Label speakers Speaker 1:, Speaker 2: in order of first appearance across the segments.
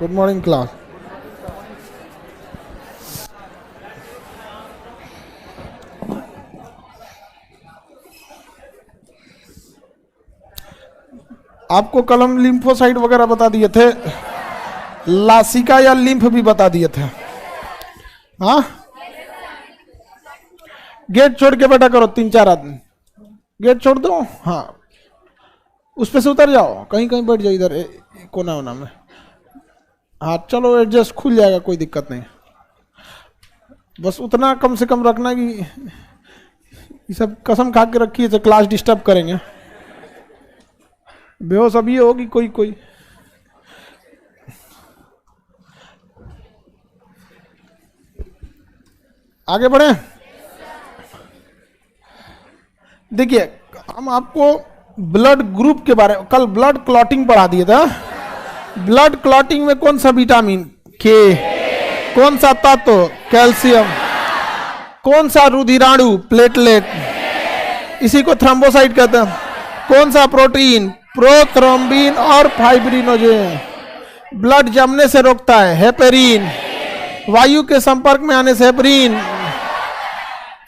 Speaker 1: Good morning class. आपको कलम lymphocyte वगैरह बता दिए थे, लासिका या लिम्फ भी बता दिए थे। हाँ, गेट छोड़ के बैठा करो 3-4 आदमी, गेट छोड़ दो। हाँ, उस पे से उतर जाओ, कहीं कहीं बैठ जाओ इधर कोना वोना में। हाँ चलो, एडजस्ट खुल जाएगा, कोई दिक्कत नहीं। बस उतना कम से कम रखना कि ये सब कसम खा के रखिए तो क्लास डिस्टर्ब करेंगे। बेहोश अभी होगी कोई कोई। आगे बढ़े। देखिए, हम आपको ब्लड ग्रुप के बारे में कल ब्लड क्लॉटिंग पढ़ा दिए था। ब्लड क्लॉटिंग में कौन सा विटामिन के, कौन सा तत्व कैल्शियम, कौन सा रुधिराणु प्लेटलेट, इसी को थ्रोम्बोसाइट कहते हैं, कौन सा प्रोटीन प्रोथ्रोम्बिन और फाइब्रिनोजेन, ब्लड जमने से रोकता है हेपेरिन, वायु के संपर्क में आने से हेपेरिन,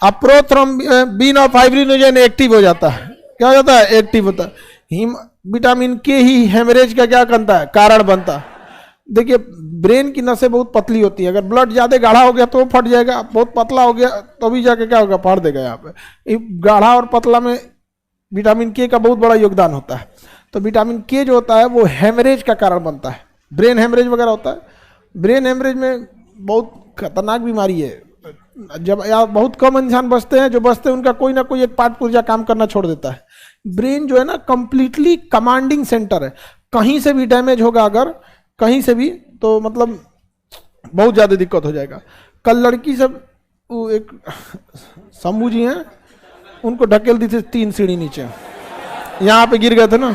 Speaker 1: अब प्रोथ्रोम्बिन और फाइब्रिनोजेन एक्टिव हो जाता है। क्या हो जाता है? एक्टिव होता है। विटामिन के ही हेमरेज का क्या करता है? कारण बनता है। देखिए, ब्रेन की नसें बहुत पतली होती है, अगर ब्लड ज्यादा गाढ़ा हो गया तो वो फट जाएगा, बहुत पतला हो गया तो भी जाके क्या होगा? फाड़ देगा। यहाँ पे गाढ़ा और पतला में विटामिन के का बहुत बड़ा योगदान होता है। तो विटामिन के जो होता है वो हेमरेज का कारण बनता है, ब्रेन हेमरेज वगैरह होता है। ब्रेन हेमरेज में बहुत खतरनाक बीमारी है। जब या बहुत कम इंसान बचते हैं, जो बचते हैं उनका कोई ना कोई एक पार्ट पुर्जा काम करना छोड़ देता है। ब्रेन जो है ना, कंप्लीटली कमांडिंग सेंटर है। कहीं से भी डैमेज होगा अगर कहीं से भी, तो मतलब बहुत ज्यादा दिक्कत हो जाएगा। कल लड़की सब, वो एक शंभू जी हैं, उनको ढकेल दी थी 3 सीढ़ी नीचे, यहाँ पे गिर गए थे ना।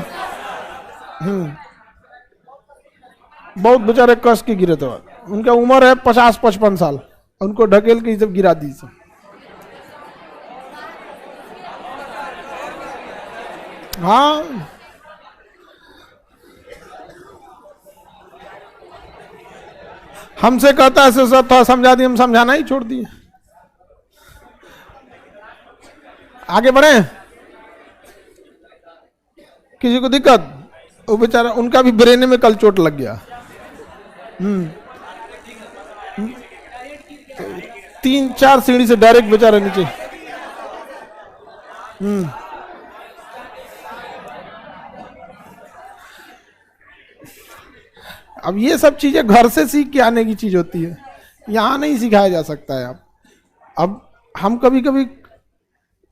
Speaker 1: बहुत बेचारे कस के गिरे थे। उनका उम्र है 50-55 साल, उनको ढकेल के सब गिरा दी सब। हाँ, हमसे कहता है सब था समझा दिए, हम समझाना ही छोड़ दिए। आगे बढ़े। किसी को दिक्कत? वो बेचारा, उनका भी ब्रेन में कल चोट लग गया। 3-4 सीढ़ी से डायरेक्ट बेचारा नीचे। अब ये सब चीजें घर से सीख के आने की चीज होती है, यहाँ नहीं सिखाया जा सकता है। अब हम कभी कभी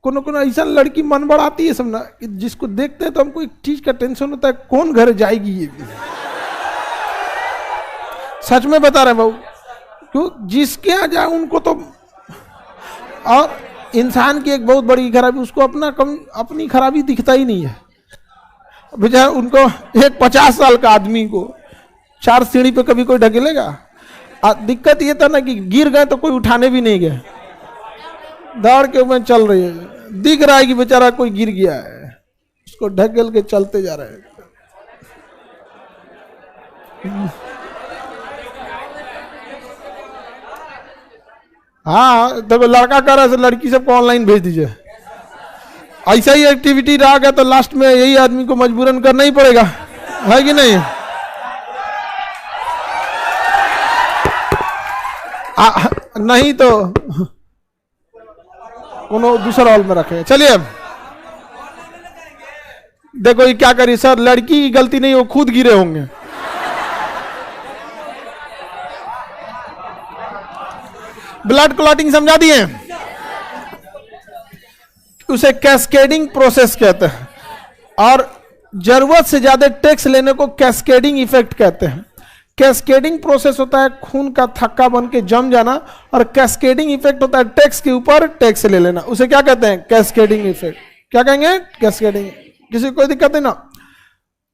Speaker 1: कोनो ऐसा लड़की मन बढ़ाती है सब ना, कि जिसको देखते हैं तो हमको एक चीज का टेंशन होता है, कौन घर जाएगी ये। सच में बता रहे भाऊ, क्यों जिसके यहाँ जाए उनको तो। और इंसान की एक बहुत बड़ी खराबी, उसको अपनी खराबी दिखता ही नहीं है। बेचारा उनको, एक 50 साल का आदमी को 4 सीढ़ी पे कभी कोई ढकेलेगा? दिक्कत ये था ना कि गिर गए तो कोई उठाने भी नहीं गए, दौड़ के ऊपर चल रही है, दिख रहा है कि बेचारा कोई गिर गया है, उसको ढकेल के चलते जा रहे हैं। हाँ, देखो लड़का कर रहा है, लड़की सबको ऑनलाइन भेज दीजिए। ऐसा ही एक्टिविटी रहा गया तो लास्ट में यही आदमी को मजबूरन करना ही पड़ेगा, है कि नहीं? नहीं तो कोनो दूसरा हॉल में रखे। चलिए देखो ये क्या करी सर, लड़की की गलती नहीं, वो खुद गिरे होंगे। ब्लड क्लॉटिंग समझा दिए, उसे कैस्केडिंग प्रोसेस कहते हैं, और जरूरत से ज्यादा टैक्स लेने को कैस्केडिंग इफेक्ट कहते हैं। कैस्केडिंग प्रोसेस होता है खून का थक्का बन के जम जाना, और कैस्केडिंग इफेक्ट होता है टैक्स के ऊपर टैक्स ले लेना। उसे क्या कहते हैं? Cascading effect. क्या कहेंगे? कैस्केडिंग। किसी को कोई दिक्कत नहीं ना?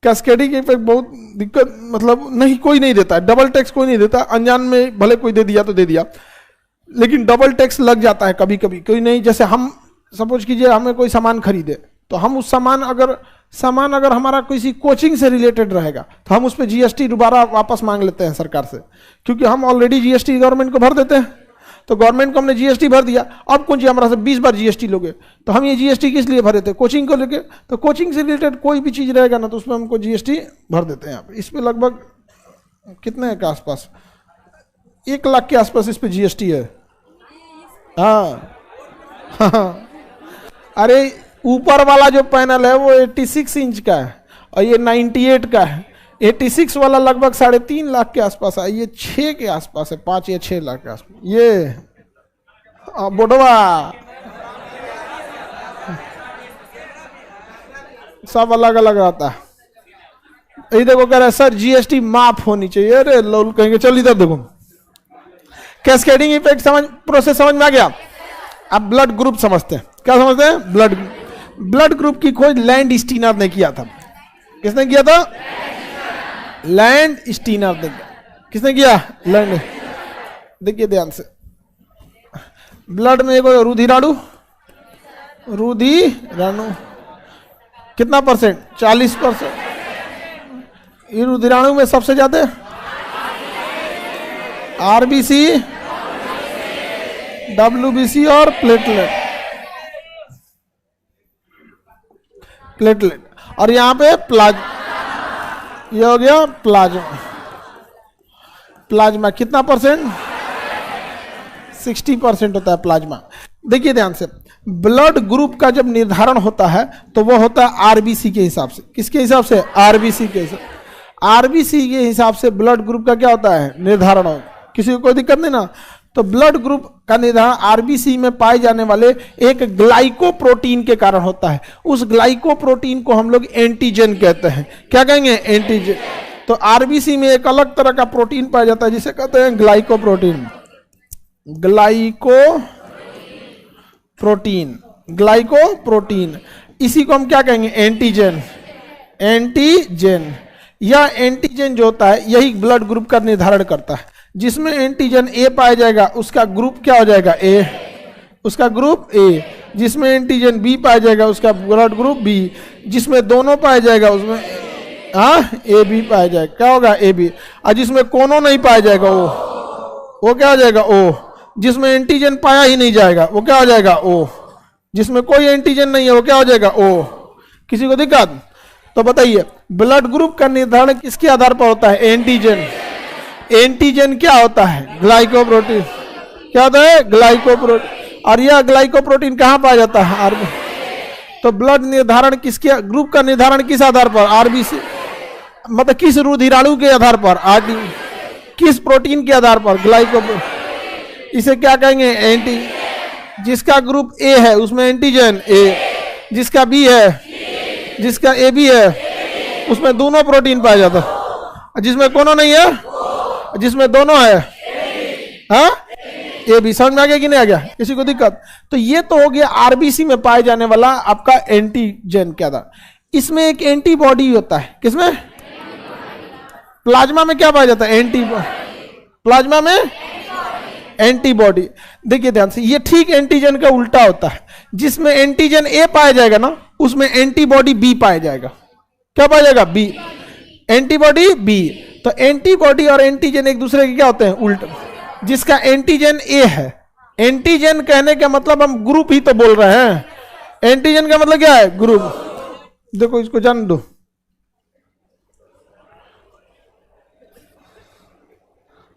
Speaker 1: कैस्केडिंग इफेक्ट बहुत दिक्कत, मतलब नहीं, कोई नहीं देता है डबल टैक्स, कोई नहीं देता। अनजान में भले कोई दे दिया तो दे दिया, लेकिन डबल टैक्स लग जाता है कभी कभी। कोई नहीं, जैसे हम सपोज कीजिए हमें कोई सामान खरीदे, तो हम उस सामान अगर सामान अगर हमारा किसी कोचिंग से रिलेटेड रहेगा तो हम उस पर जीएसटी दोबारा वापस मांग लेते हैं सरकार से, क्योंकि हम ऑलरेडी जीएसटी गवर्नमेंट को भर देते हैं। तो गवर्नमेंट को हमने जीएसटी भर दिया, अब कौन जी हमारा से 20 बार जीएसटी लोगे, तो हम ये जीएसटी किस लिए भरे थे? कोचिंग को लेके। तो कोचिंग से रिलेटेड कोई भी चीज़ रहेगा ना तो उसमें हमको जीएसटी भर देते हैं। यहाँ पे इस पर लगभग कितने के आसपास, 1 लाख के आसपास इस पर जीएसटी है। हाँ अरे ऊपर वाला जो पैनल है वो 86 इंच का है और ये 98 का है। 86 वाला लगभग 3.5 लाख के आसपास है, ये 6 के आसपास है, 5 या 6 लाख के आसपास। ये बोडवा सब अलग अलग आता है। ये देखो कह रहा है सर जीएसटी माफ होनी चाहिए। अरे लोल कहेंगे, चल इधर देखो, कैस्केडिंग इफेक्ट समझ, प्रोसेस समझ में आ गया। अब ब्लड ग्रुप समझते हैं। क्या समझते हैं? ब्लड ग्रुप की खोज लैंड स्टीनर ने किया था। किसने किया था? लैंड स्टीनर ने। किसने किया? लैंड। देखिए ध्यान से, ब्लड में एक रुधिराणु, कितना परसेंट? 40%। ये रुधिराणु में सबसे ज्यादा आरबीसी, डब्ल्यूबीसी और प्लेटलेट। और यहां पे ये हो गया प्लाज्मा कितना परसेंट? 60% होता है प्लाज्मा। देखिए ध्यान से, ब्लड ग्रुप का जब निर्धारण होता है तो वो होता है आरबीसी के हिसाब से। किसके हिसाब से? आरबीसी के हिसाब। आरबीसी के हिसाब से ब्लड ग्रुप का क्या होता है? निर्धारण हो। किसी को कोई दिक्कत नहीं ना? तो ब्लड ग्रुप का निर्धारण आरबीसी में पाए जाने वाले एक ग्लाइकोप्रोटीन के कारण होता है। उस ग्लाइकोप्रोटीन को हम लोग एंटीजन कहते हैं। क्या कहेंगे? एंटीजन। तो आरबीसी में एक अलग तरह का प्रोटीन पाया जाता है जिसे कहते हैं ग्लाइकोप्रोटीन। ग्लाइकोप्रोटीन इसी को हम क्या कहेंगे? एंटीजन। यह एंटीजन जो होता है यही ब्लड ग्रुप का निर्धारण करता है। जिसमें एंटीजन ए पाया जाएगा उसका ग्रुप क्या हो जाएगा? ए, उसका ग्रुप ए। जिसमें एंटीजन बी पाया जाएगा उसका ब्लड ग्रुप बी। जिसमें दोनों पाया जाएगा उसमें ए बी पाया जाएगा। क्या होगा? A B. और जिसमें कोनो नहीं पाया जाएगा वो क्या हो जाएगा? ओ। जिसमें एंटीजन पाया ही नहीं जाएगा वो क्या हो जाएगा? ओ। जिसमें कोई एंटीजन नहीं है वो क्या हो जाएगा? ओ। किसी को दिक्कत? तो बताइए, ब्लड ग्रुप का निर्धारण किसके आधार पर होता है? एंटीजन। एंटीजन क्या होता है? ग्लाइकोप्रोटीन। क्या होता है? ग्लाइकोप्रोटीन। और यह ग्लाइकोप्रोटीन कहाँ पाया जाता है? आरबी। तो ब्लड निर्धारण किसके, ग्रुप का निर्धारण किस आधार पर? आरबीसी। मतलब किस रुधिराणु के आधार पर? आरडी। किस प्रोटीन के आधार पर? ग्लाइकोप्रोटीन। इसे क्या कहेंगे? एंटी। जिसका ग्रुप ए है उसमें एंटीजन ए, जिसका बी है, जिसका ए बी है उसमें दोनों प्रोटीन पाया जाता है। जिसमें कोनो नहीं है, जिसमें दोनों है ए बी। समझ में आ गया कि नहीं आ गया? किसी को दिक्कत? तो ये तो हो गया आरबीसी में पाए जाने वाला आपका एंटीजन के आधार। इसमें एक एंटीबॉडी होता है। किसमें? प्लाज्मा में क्या पाया जाता है? प्लाज्मा में एंटीबॉडी। देखिए ध्यान से, ये ठीक एंटीजन का उल्टा होता है। जिसमें एंटीजन ए पाया जाएगा ना उसमें एंटीबॉडी बी पाया जाएगा। क्या पाया जाएगा? बी। Antibody B. तो एंटीबॉडी और एंटीजन एक दूसरे के क्या होते हैं? उल्टा। जिसका एंटीजन ए है, एंटीजन कहने का मतलब हम ग्रुप ही तो बोल रहे हैं। एंटीजन का मतलब क्या है? ग्रुप। देखो इसको जान दो,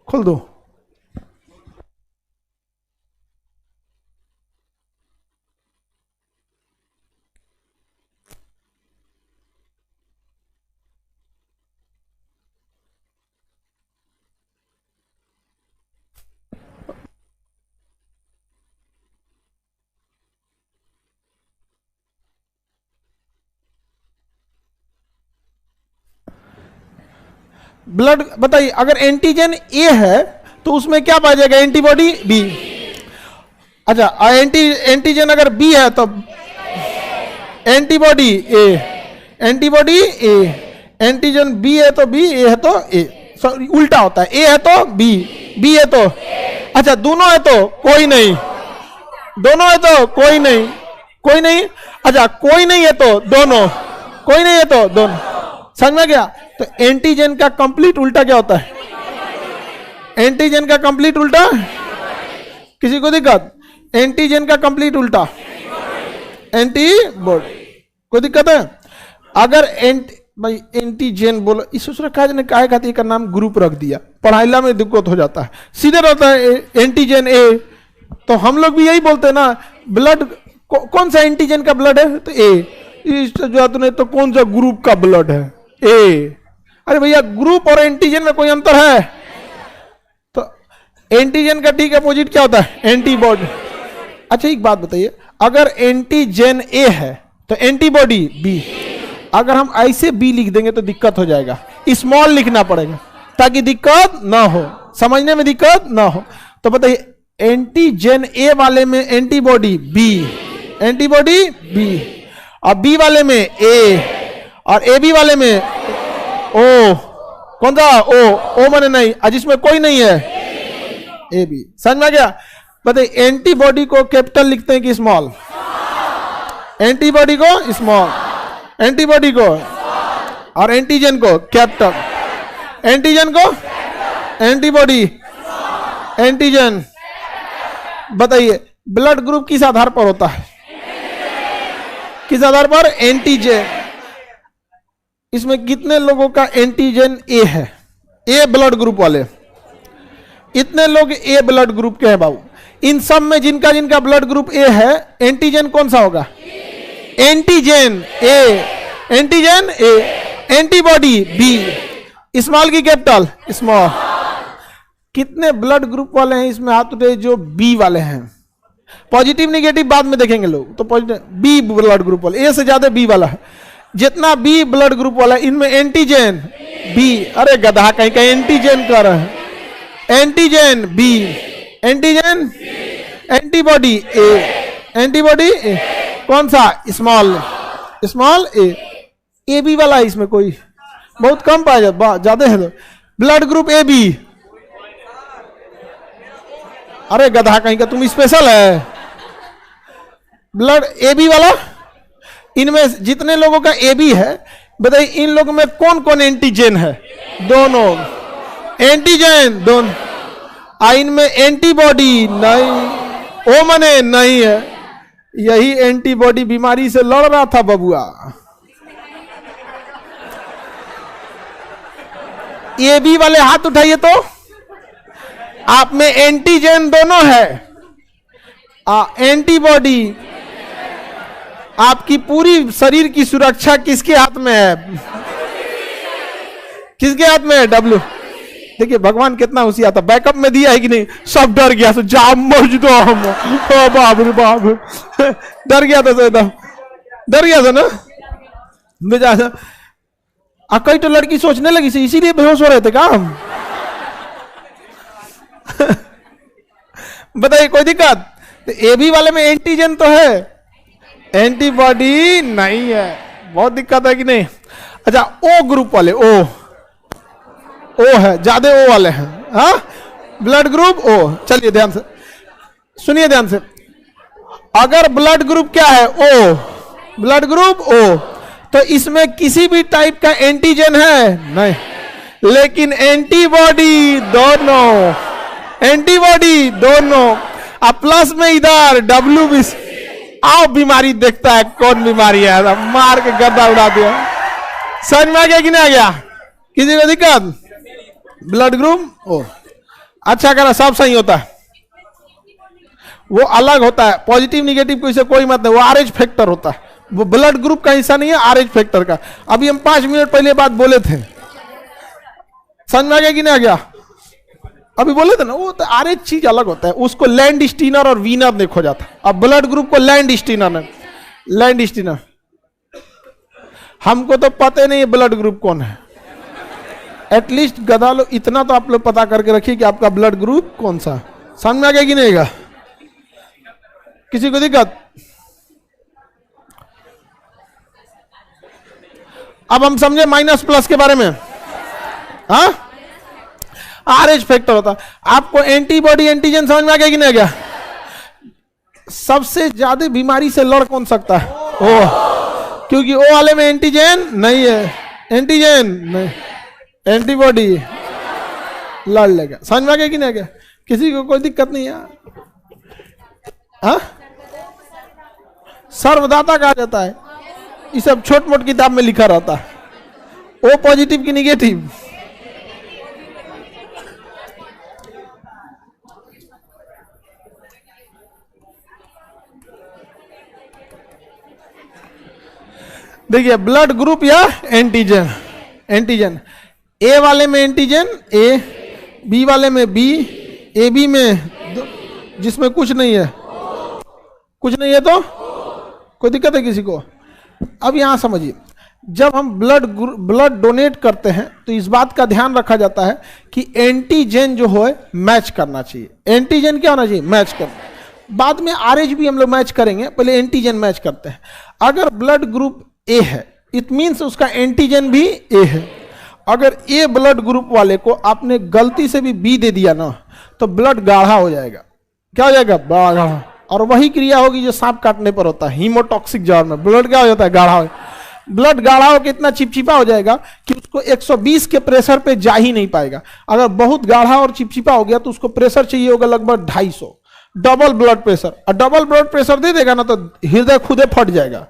Speaker 1: खोल दो। ब्लड बताइए, अगर एंटीजन ए है तो उसमें क्या पाया जाएगा? Antibody B. अच्छा, एंटीजन अगर बी है तो antibody A. Antibody A. Antigen B है तो बी, ए है तो ए। सॉरी, उल्टा होता है। ए है तो बी, बी है तो, अच्छा दोनों है तो कोई नहीं, दोनों है तो कोई नहीं, कोई नहीं, अच्छा कोई नहीं है तो दोनों, कोई नहीं है तो दोनों। समझ में गया? तो एंटीजन का कंप्लीट उल्टा क्या होता है? एंटीजन का कंप्लीट उल्टा, किसी को दिक्कत? एंटीजन का कंप्लीट उल्टा एंटीबॉडी। कोई दिक्कत है? अगर भाई एंटीजन बोलो, इस ने काहे खातिर का नाम ग्रुप रख दिया, पढ़ाईला में दिक्कत हो जाता है, सीधे रहता है एंटीजन ए। तो हम लोग भी यही बोलते हैं ना, ब्लड कौन सा एंटीजन का ब्लड है? तो ए। नहीं तो कौन सा ग्रुप का ब्लड है? ए। अरे भैया ग्रुप और एंटीजन में कोई अंतर है? तो एंटीजन का ठीक अपोजिट क्या होता है? एंटीबॉडी। अच्छा एक बात बताइए, अगर एंटीजन ए है तो एंटीबॉडी बी। अगर हम ऐसे बी लिख देंगे तो दिक्कत हो जाएगा, स्मॉल लिखना पड़ेगा ताकि दिक्कत ना हो, समझने में दिक्कत ना हो। तो बताइए एंटीजन ए वाले में एंटीबॉडी बी, एंटीबॉडी बी, और बी वाले में ए, और ए बी वाले में ओ। कौन सा? ओ माने नहीं, जिसमें कोई नहीं है ए बी। समझ में गया? बताइए एंटीबॉडी को कैपिटल लिखते हैं कि स्मॉल? एंटीबॉडी को स्मॉल, एंटीबॉडी को, और एंटीजन को कैपिटल, एंटीजन को एंटीबॉडी, एंटीजन। बताइए ब्लड ग्रुप किस आधार पर होता है? किस आधार पर? एंटीजन। इसमें कितने लोगों का एंटीजन ए है? ए ब्लड ग्रुप वाले इतने लोग ए ब्लड ग्रुप के हैं बाबू। इन सब में जिनका जिनका ब्लड ग्रुप ए है, एंटीजन कौन सा होगा? Antigen A, antigen A, antibody B, small की कैपिटल स्मॉल। कितने ब्लड ग्रुप वाले हैं इसमें हाथ उठे जो बी वाले हैं? पॉजिटिव निगेटिव बाद में देखेंगे लोग, तो पॉजिटिव बी ब्लड ग्रुप वाले, ए से ज्यादा बी वाला है। जितना बी ब्लड ग्रुप वाला इनमें एंटीजन बी। अरे गधा कहीं कहीं एंटीजन कर रहे हैं, antigen B, antigen, antibody A, antibody ए, कौन सा? स्मॉल, स्मॉल ए बी वाला है। इसमें कोई बहुत कम पाया जाता, ज्यादा है। Blood group A B. अरे गधा कहीं का तुम स्पेशल है। ब्लड ए बी वाला, इनमें जितने लोगों का ए बी है, बताइए इन लोगों में कौन कौन एंटीजन है? दोनों एंटीजन दोनों। इनमें एंटीबॉडी नहीं, ओ मने नहीं है। यही एंटीबॉडी बीमारी से लड़ रहा था बबुआ। ए बी वाले हाथ उठाइए तो आप में एंटीजन दोनों है, एंटीबॉडी। आपकी पूरी शरीर की सुरक्षा किसके हाथ में है? किसके हाथ में है? डब्ल्यू। देखिए भगवान कितना होशियार था, बैकअप में दिया है कि नहीं? सब डर गया, जा मर दो हम, बाप रे बाप, डर गया था एकदम, डर गया था ना बेचारा। कई तो लड़की सोचने लगी थी, इसीलिए बेहोश हो रहे थे क्या हम? बताइए कोई दिक्कत? तो ए बी वाले में एंटीजन तो है, एंटीबॉडी नहीं है। बहुत दिक्कत है कि नहीं? अच्छा ओ ग्रुप वाले, ओ है, ज्यादा ओ वाले हैं, हाँ ब्लड ग्रुप ओ। चलिए ध्यान से सुनिए, ध्यान से। अगर ब्लड ग्रुप क्या है? ओ, ब्लड ग्रुप ओ, तो इसमें किसी भी टाइप का एंटीजन है? नहीं, लेकिन एंटीबॉडी दोनों, एंटीबॉडी दोनों। अब प्लस में इधर डब्ल्यू बी। आओ बीमारी देखता है कौन बीमारी है, मार के गद्दा उड़ा दिया। समझ में आ गया कि नहीं आ गया? किसी को दिक्कत? ब्लड ग्रुप ओ अच्छा करा, सब सही होता है। वो अलग होता है, पॉजिटिव निगेटिव को इसे कोई मत नहीं, वो आरएच फैक्टर होता है, वो ब्लड ग्रुप का हिस्सा नहीं है, आरएच फैक्टर का। अभी हम 5 मिनट पहले बात बोले थे, समझ में आ गया कि नहीं आ गया? अभी बोले थे ना, वो तो आरएच चीज अलग होता है, उसको लैंड स्टीनर और वीनर ने खोजा था। अब ब्लड ग्रुप को लैंड स्टीनर ने, लैंड स्टीनर। हमको तो पता नहीं है ब्लड ग्रुप कौन है। एटलीस्ट गधा लो इतना तो आप लोग पता करके रखिए कि आपका ब्लड ग्रुप कौन सा। समझ में आ गया कि नहीं आएगा? किसी को दिक्कत? अब हम समझे माइनस प्लस के बारे में। हाँ, आरएच फैक्टर होता है। आपको एंटीबॉडी एंटीजन समझ में आ गया कि नहीं आ गया? सबसे ज्यादा बीमारी से लड़ कौन सकता है? ओ क्योंकि ओ वाले में एंटीजन नहीं है, एंटीजन नहीं, एंटीबॉडी लड़ लेगा। समझ में आ गया कि नहीं आ गया? किसी को कोई दिक्कत नहीं है? हाँ, सर्वदाता कहा जाता है, ये सब छोट मोट किताब में लिखा रहता है। ओ पॉजिटिव की निगेटिव? देखिए, ब्लड ग्रुप या एंटीजन, एंटीजन ए वाले में एंटीजन ए, बी वाले में बी, ए बी में जिसमें कुछ नहीं है, कुछ नहीं है तो कोई दिक्कत है किसी को? अब यहां समझिए, जब हम ब्लड डोनेट करते हैं तो इस बात का ध्यान रखा जाता है कि एंटीजन जो है मैच करना चाहिए। एंटीजन क्या होना चाहिए? मैच करना। बाद में आरएच भी हम लोग मैच करेंगे, पहले एंटीजन मैच करते हैं। अगर ब्लड ग्रुप ए है, इट मीन्स उसका एंटीजन भी ए है। अगर ए ब्लड ग्रुप वाले को आपने गलती से भी बी दे दिया ना, तो ब्लड गाढ़ा हो जाएगा। क्या हो जाएगा? बड़ा गाढ़ा। और वही क्रिया होगी जो सांप काटने पर होता है, हीमोटॉक्सिक जॉन में ब्लड क्या हो जाता है? गाढ़ा हो। ब्लड गाढ़ा होकर इतना चिपचिपा हो जाएगा कि उसको 120 के प्रेशर पे जा ही नहीं पाएगा। अगर बहुत गाढ़ा और चिपचिपा हो गया तो उसको प्रेशर चाहिए होगा लगभग 250, डबल ब्लड प्रेशर। और डबल ब्लड प्रेशर दे देगा ना तो हृदय खुदे फट जाएगा,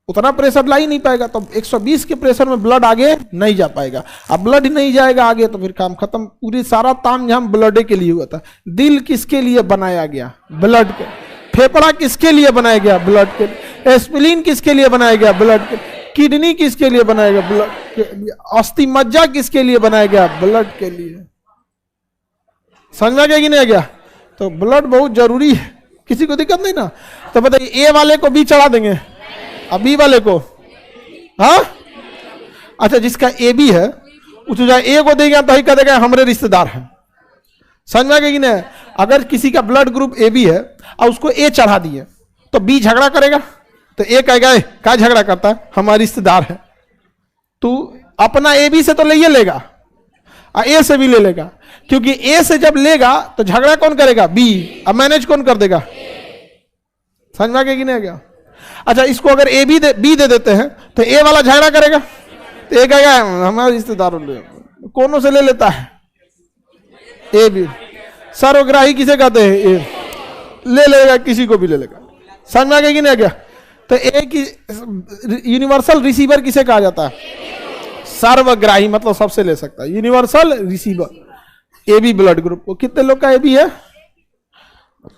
Speaker 1: उतना प्रेशर ला ही नहीं पाएगा। तो 120 के प्रेशर में ब्लड आगे नहीं जा पाएगा। अब ब्लड नहीं जाएगा आगे तो फिर काम खत्म। पूरी सारा तामझाम ब्लड के लिए हुआ था। दिल किसके लिए बनाया गया? ब्लड के। फेफड़ा किसके लिए बनाया गया? ब्लड के लिए। एस्पिरिन किसके लिए बनाया गया? ब्लड के। किडनी किसके लिए बनाया गया? ब्लड के लिए। अस्थि मज्जा किसके लिए बनाया गया? ब्लड के लिए। समझ में आ गया कि नहीं आ गया? तो ब्लड बहुत जरूरी है, किसी को दिक्कत नहीं ना? तो बताइए, ए वाले को बी चढ़ा देंगे, अब बी वाले को, हाँ अच्छा, जिसका ए बी है उसको जाए ए को देगा तो ही कह देगा हमारे रिश्तेदार हैं। समझ में आ गया कि नहीं? अगर किसी का ब्लड ग्रुप ए बी है और उसको ए चढ़ा दिए तो बी झगड़ा करेगा, तो ए कहेगा क्या झगड़ा करता है, हमारे रिश्तेदार है। तू अपना ए बी से तो ले लेगा और ए से भी ले लेगा, क्योंकि ए से जब लेगा तो झगड़ा कौन करेगा? बी। अब मैनेज कौन कर देगा? समझ में आ गया कि नहीं आ गया? अच्छा, इसको अगर ए बी बी दे देते हैं तो ए वाला झगड़ा करेगा, तो ए कहेगा हमारे रिश्तेदारों कोनों से ले लेता है ए बी। सर्वग्राही किसे कहते हैं? ए ले लेगा, किसी को भी ले लेगा। समझ में आ गया कि नहीं आ गया? तो ए की यूनिवर्सल रिसीवर किसे कहा जाता है? सर्वग्राही, मतलब सबसे ले सकता है, universal receiver. A B blood group को कितने लोग का ए बी है?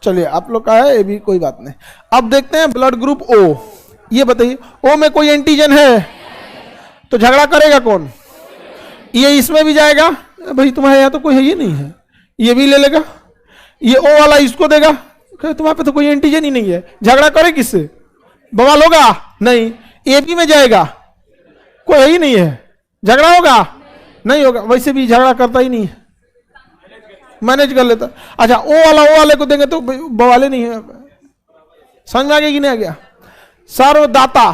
Speaker 1: चलिए, आप लोग का है ए बी, कोई बात नहीं। अब देखते हैं ब्लड ग्रुप ओ। ये बताइए, ओ में कोई एंटीजन है तो झगड़ा करेगा कौन? ये इसमें भी जाएगा, भाई तुम्हारे यहाँ तो कोई है ही नहीं है, ये भी ले लेगा। ये ओ वाला इसको देगा, तुम्हारे पे तो कोई एंटीजन ही नहीं है, झगड़ा करे किससे? बवाल होगा नहीं। ए बी में जाएगा, कोई है ही नहीं है, झगड़ा होगा नहीं होगा, वैसे भी झगड़ा करता ही नहीं है, मैनेज कर लेता। अच्छा, ओ वाले को देंगे तो बवाले नहीं है। समझ में आ गया कि नहीं आ गया? सर्वदाता,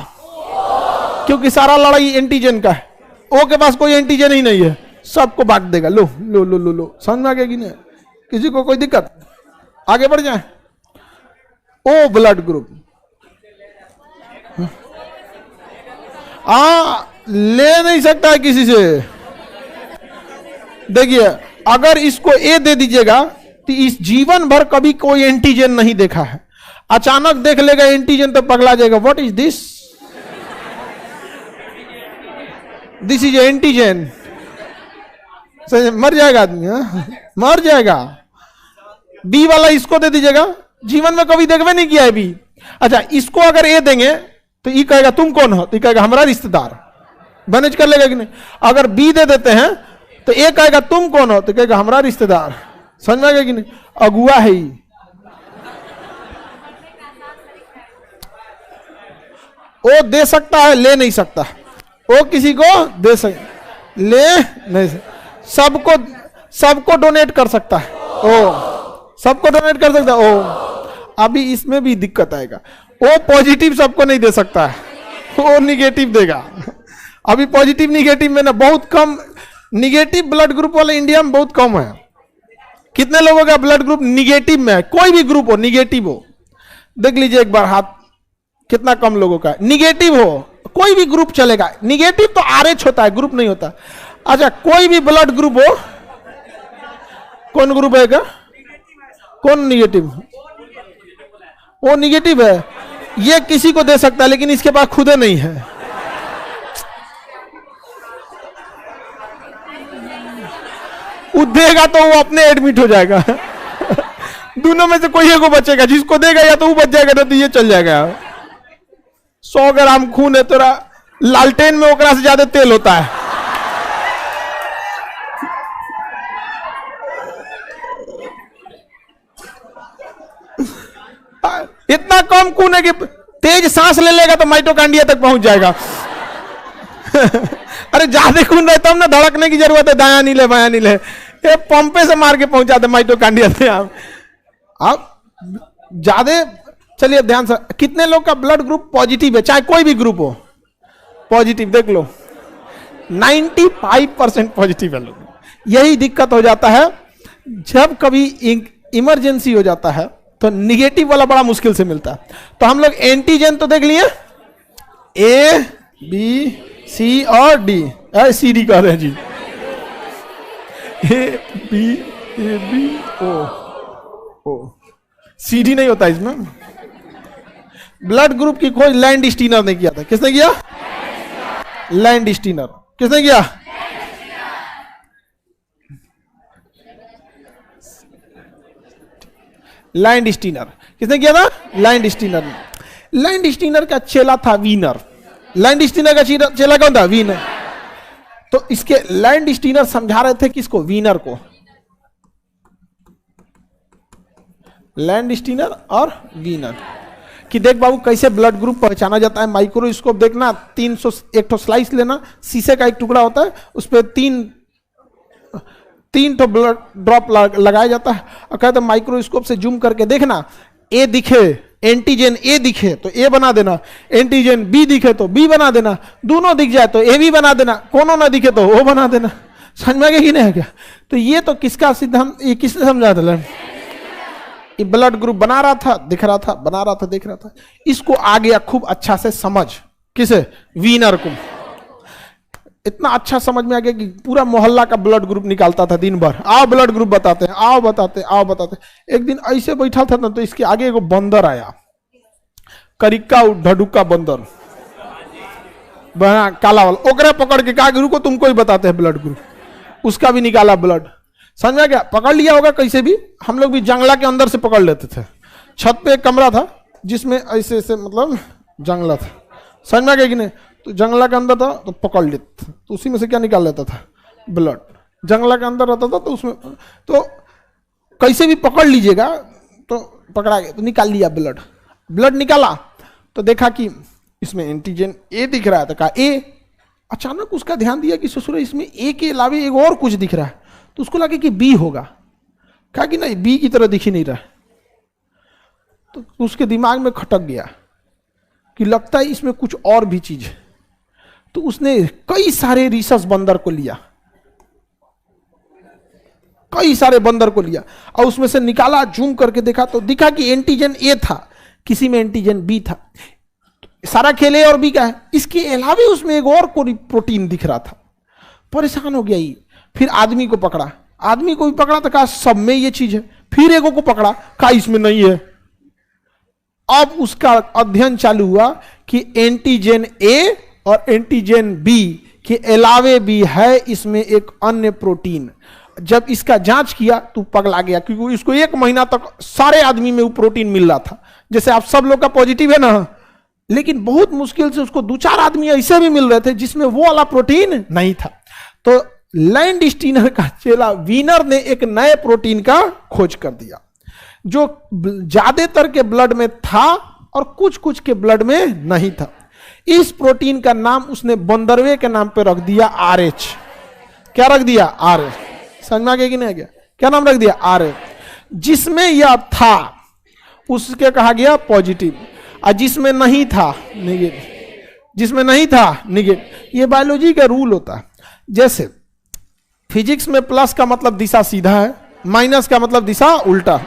Speaker 1: क्योंकि सारा लड़ाई एंटीजन का है। ओ के पास कोई एंटीजन ही नहीं है, सबको बांट देगा। लो लो लो लो लो। समझ में आ गया कि नहीं? किसी को कोई दिक्कत? आगे बढ़ जाए। ओ ब्लड ग्रुप ले नहीं सकता है किसी से। देखिए, अगर इसको ए दे दीजिएगा तो इस जीवन भर कभी कोई एंटीजन नहीं देखा है, अचानक देख लेगा एंटीजन तो पगला जाएगा। What is this? This is antigen. मर जाएगा आदमी, मर जाएगा। बी वाला इसको दे दीजिएगा, जीवन में कभी देखवे नहीं किया है बी। अच्छा, इसको अगर ए देंगे तो ये कहेगा तुम कौन हो, तो ये कहेगा हमारा रिश्तेदार। मैनेज कर लेगा कि नहीं? अगर बी दे देते हैं तो ए कहेगा तुम कौन हो, तो कहेगा हमारा रिश्तेदार। समझ में आ गया कि नहीं? अगुआ है ही। वो दे सकता है, ले नहीं सकता। वो किसी को दे सकता, ले नहीं सकता। सबको डोनेट कर सकता है। ओ सबको डोनेट कर सकता है। ओ अभी इसमें भी दिक्कत आएगा। वो पॉजिटिव सबको नहीं दे सकता है, वो निगेटिव देगा। अभी पॉजिटिव निगेटिव में ना बहुत कम, निगेटिव ब्लड ग्रुप वाले इंडिया में बहुत कम है। कितने लोगों का ब्लड ग्रुप निगेटिव में है? कोई भी ग्रुप हो, निगेटिव हो, देख लीजिए एक बार हाथ। कितना कम लोगों का, निगेटिव हो कोई भी ग्रुप चलेगा, निगेटिव तो RH होता है, ग्रुप नहीं होता। अच्छा कोई भी ब्लड ग्रुप हो, कौन ग्रुप है क्या, कौन निगेटिव, वो निगेटिव है, ये किसी को दे सकता है लेकिन इसके पास खुदे नहीं है। वो देगा तो वो अपने एडमिट हो जाएगा। दोनों में से कोई एक को बचेगा, जिसको देगा या तो वो बच जाएगा ना तो ये चल जाएगा। 100 ग्राम खून है तेरा, लालटेन में ओकरा से ज्यादा तेल होता है। इतना कम खून है कि तेज सांस ले लेगा तो माइटोकांड्रिया तक पहुंच जाएगा। अरे ज्यादा खून रहे तब ना धड़कने की जरूरत है, दाया नहीं ले बाया नहीं ले, ये पंपे से मार के पहुंचा दे माइटोकांड्रिया से। आप ज्यादा, चलिए ध्यान से, कितने लोग का ब्लड ग्रुप पॉजिटिव है, चाहे कोई भी ग्रुप हो पॉजिटिव, देख लो 95% पॉजिटिव है लोग। यही दिक्कत हो जाता है जब कभी इमरजेंसी हो जाता है तो निगेटिव वाला बड़ा मुश्किल से मिलता है। तो हम लोग एंटीजन तो देख लिए, A B C और D, CD कह रहे हैं जी, A B O CD नहीं होता इसमें। ब्लड ग्रुप की खोज लैंड स्टीनर ने किया था। किसने किया? Land Steiner. किसने किया? Land Steiner. किसने किया था? लैंड स्टीनर ने। लैंड स्टीनर का चेला था वीनर। लैंड स्टीनर का चेला कौन था? वीनर। तो इसके लैंड स्टीनर समझा रहे थे किसको? वीनर को। लैंड स्टीनर और वीनर कि देख बाबू कैसे ब्लड ग्रुप पहचाना जाता है। माइक्रोस्कोप देखना, 300 एक तो स्लाइस लेना, शीशे का एक टुकड़ा होता है, उस पर तीन तो ब्लड ड्रॉप लगाया जाता है और कहते माइक्रोस्कोप से जूम करके देखना, ए दिखे एंटीजन ए दिखे तो ए बना देना, एंटीजन बी दिखे तो बी बना देना, दोनों दिख जाए तो ए भी बना देना, कोनो ना दिखे तो ओ बना देना। समझ में आ गया कि नहीं है क्या? तो ये तो किसका सिद्धांत, ये किसने समझा था? ये ब्लड ग्रुप बना रहा था, दिख रहा था, बना रहा था, दिख रहा था। इसको आ गया खूब अच्छा से समझ, किसे? वीनर को। इतना अच्छा समझ में आ गया कि पूरा मोहल्ला का ब्लड ग्रुप निकालता था दिन भर। आओ ब्लड ग्रुप बताते हैं, आओ बताते, आओ बताते। एक दिन ऐसे बैठा था ना तो इसके आगे एगो बंदर आया, करिक्का ढडुक्का बंदर, काला वाला, ओकरे पकड़ के कहा रुको तुमको ही बताते हैं ब्लड ग्रुप। उसका भी निकाला ब्लड। समझ में गया? पकड़ लिया होगा कैसे भी, हम लोग भी जंगला के अंदर से पकड़ लेते थे। छत पे एक कमरा था जिसमें ऐसे ऐसे मतलब जंगला था। समझ में गया कि नहीं? तो जंगला के अंदर था तो पकड़ लेते थे, तो उसी में से क्या निकाल लेता था? ब्लड। जंगला के अंदर रहता था तो उसमें तो कैसे भी पकड़ लीजिएगा, तो पकड़ा गया तो निकाल लिया ब्लड। ब्लड निकाला तो देखा कि इसमें एंटीजन ए दिख रहा था। कहा ए। अचानक उसका ध्यान दिया कि ससुर इसमें ए के अलावे एक और कुछ दिख रहा है, तो उसको लगे कि बी होगा। कहा कि नहीं, बी की तरह दिख ही नहीं रहा। तो उसके दिमाग में खटक गया कि लगता है इसमें कुछ और भी चीज है। तो उसने कई सारे रिसर्च बंदर को लिया, कई सारे बंदर को लिया और उसमें से निकाला, जूम करके देखा तो दिखा कि एंटीजन ए था, किसी में एंटीजन बी था। सारा खेल ए और बी का है, इसके अलावे उसमें एक और कोई प्रोटीन दिख रहा था। परेशान हो गया ये। फिर आदमी को पकड़ा, आदमी को भी पकड़ा तो कहा सब में ये चीज है। फिर एगो को पकड़ा, कहा इसमें नहीं है। अब उसका अध्ययन चालू हुआ कि एंटीजन ए और एंटीजन बी के अलावे भी है इसमें एक अन्य प्रोटीन। जब इसका जांच किया तो पगला गया, क्योंकि इसको 1 महीना तक सारे आदमी में वो प्रोटीन मिल रहा था। जैसे आप सब लोग का पॉजिटिव है ना, लेकिन बहुत मुश्किल से उसको 2-4 आदमी ऐसे भी मिल रहे थे जिसमें वो वाला प्रोटीन नहीं था। तो लैंड स्टीनर का चेला वीनर ने एक नए प्रोटीन का खोज कर दिया जो ज्यादातर के ब्लड में था और कुछ कुछ के ब्लड में नहीं था। इस प्रोटीन का नाम उसने बंदरवे के नाम पे रख दिया RH। क्या रख दिया? RH। समझ में आ गया कि नहीं गया? क्या नाम रख दिया? RH। जिसमें यह था उसके कहा गया पॉजिटिव, और जिसमें नहीं था नेगेटिव। जिसमें नहीं था नेगेटिव। ये बायोलॉजी का रूल होता है। जैसे फिजिक्स में प्लस का मतलब दिशा सीधा है, माइनस का मतलब दिशा उल्टा।